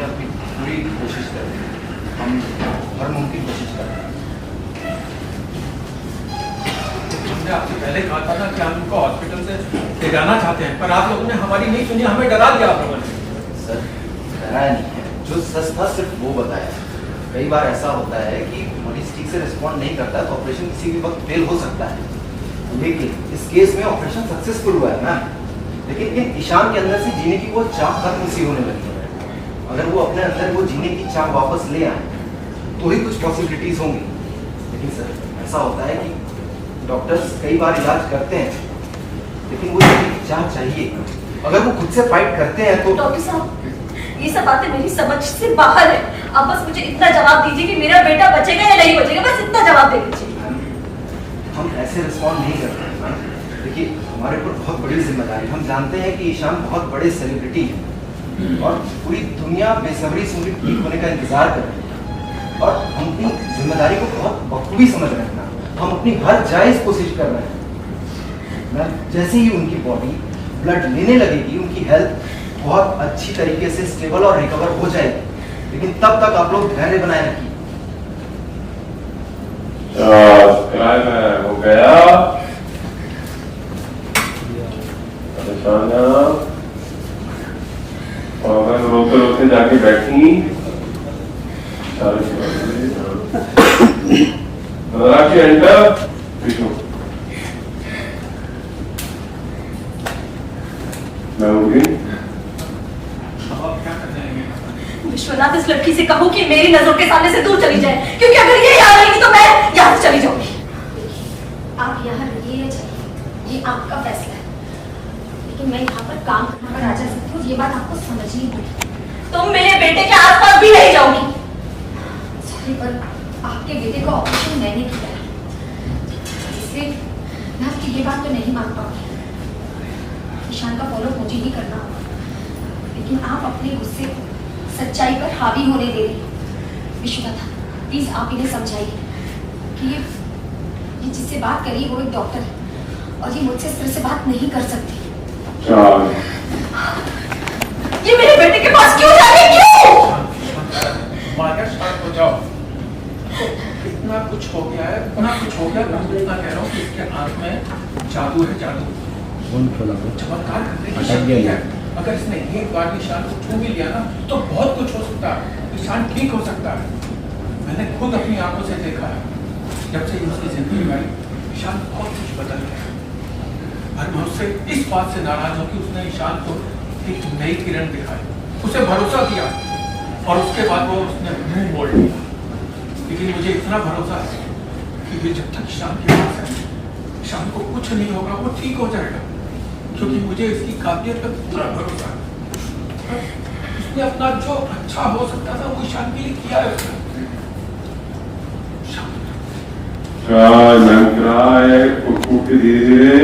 हमने अपनी पूरी कोशिश करी, हम हर मुमकिन कोशिश कर रहे हैं। हमने आपसे पहले कहा था ना कि हम उनको हॉस्पिटल से ले जाना चाहते हैं, पर आप लोगों ने हमारी नहीं सुनी, हमें डरा दिया आप लोगों ने। सर डराया नहीं है, जो सच था सिर्फ वो बताया। कई बार ऐसा होता है कि मरीज ठीक से रिस्पॉन्ड नहीं करता तो ऑपरेशन किसी भी वक्त फेल हो सकता है, लेकिन इस केस में ऑपरेशन सक्सेसफुल हुआ है मैम। लेकिन ईशान के अंदर से जीने की वो चाह खत्म सी होने लगी है। अगर वो अपने अंदर वो जीने की चाह वापस ले आए तो ही कुछ पॉसिबिलिटीज होंगी। लेकिन सर ऐसा होता है कि डॉक्टर्स कई बार इलाज करते हैं, लेकिन वो जीने की चाह चाहिए। अगर वो खुद से फाइट करते हैं तो। डॉक्टर साहब, ये सब बातें मेरी समझ से बाहर है। अब बस मुझे इतना जवाब दीजिए कि मेरा बेटा बचेगा या नहीं बचेगा, बस इतना जवाब दे दीजिए। हम ऐसे रिस्पॉन्ड नहीं करते हैं मैम। देखिए हमारे ऊपर बहुत बड़ी जिम्मेदारी, हम जानते हैं कि ईशान बहुत बड़े सेलिब्रिटी हैं और पूरी दुनिया बेसब्री से उनके ठीक होने का इंतजार कर रही है, और हम अपनी जिम्मेदारी को बहुत बखूबी समझ रहे हैं। हम अपनी हर जायज कोशिश कर रहे हैं मैम। जैसे ही उनकी बॉडी ब्लड लेने लगेगी, उनकी हेल्थ बहुत अच्छी तरीके से स्टेबल और रिकवर हो जाएगी, लेकिन तब तक आप लोग धैर्य बनाए रखिए। हो गया और रोते रोते जाके बैठी एंटर मैं होगी। विश्वनाथ, इस लड़की से कहो कि मेरी नजरों के सामने से दूर चली जाए, क्योंकि अगर ये यहाँ रहेगी तो मैं यहाँ से चली जाऊंगी। आप यहाँ रहिए या चलिए, ये आपका फैसला है, लेकिन मैं यहाँ पर काम करने पर आ जा सकती हूँ, ये बात आपको समझनी होगी। तुम मेरे बेटे के आसपास भी नहीं जाओगी। सॉरी, पर आपके बेटे का ऑपरेशन मैंने किया है, इसलिए मैं आपकी ये बात तो नहीं मान पाऊंगी। ईशान का फॉलो मुझे ही करना होगा, लेकिन आप अपने गुस्से को सच्चाई पर हावी होने दे रही। विश्वनाथ, प्लीज आप इन्हें समझाइए कि ये जिससे बात करी वो एक डॉक्टर है और ये मुझसे इस तरह से बात नहीं कर सकती। ये मेरे बेटे के पास क्यों जा रही, क्यों? शांत हो जाओ। इतना कुछ हो गया है, इतना कुछ हो गया, मैं इतना कह रहा हूँ कि इसके आंख में जादू है, जादू चमत्कार करने की शक्ति है। अगर इसने एक बार ईशान को छू भी लिया ना तो बहुत कुछ हो सकता है, ईशान ठीक हो सकता है। मैंने खुद अपनी आंखों से देखा है, जब से उसकी जिंदगी में ईशान बहुत कुछ बदल गया। और मैं उससे इस बात से नाराज हूँ कि उसने ईशान को एक नई किरण दिखाई, उसे भरोसा दिया और उसके बाद वो उसने मुंह मोड़ लिया। लेकिन मुझे इतना भरोसा है कि ये जब तक ईशान के पास है, ईशान को कुछ नहीं होगा, वो ठीक हो जाएगा, क्योंकि मुझे इसकी काबिलियत पर पूरा भरोसा है। उसने अपना जो अच्छा हो सकता था वो ईशान के लिए किया है उसने। धीरे धीरे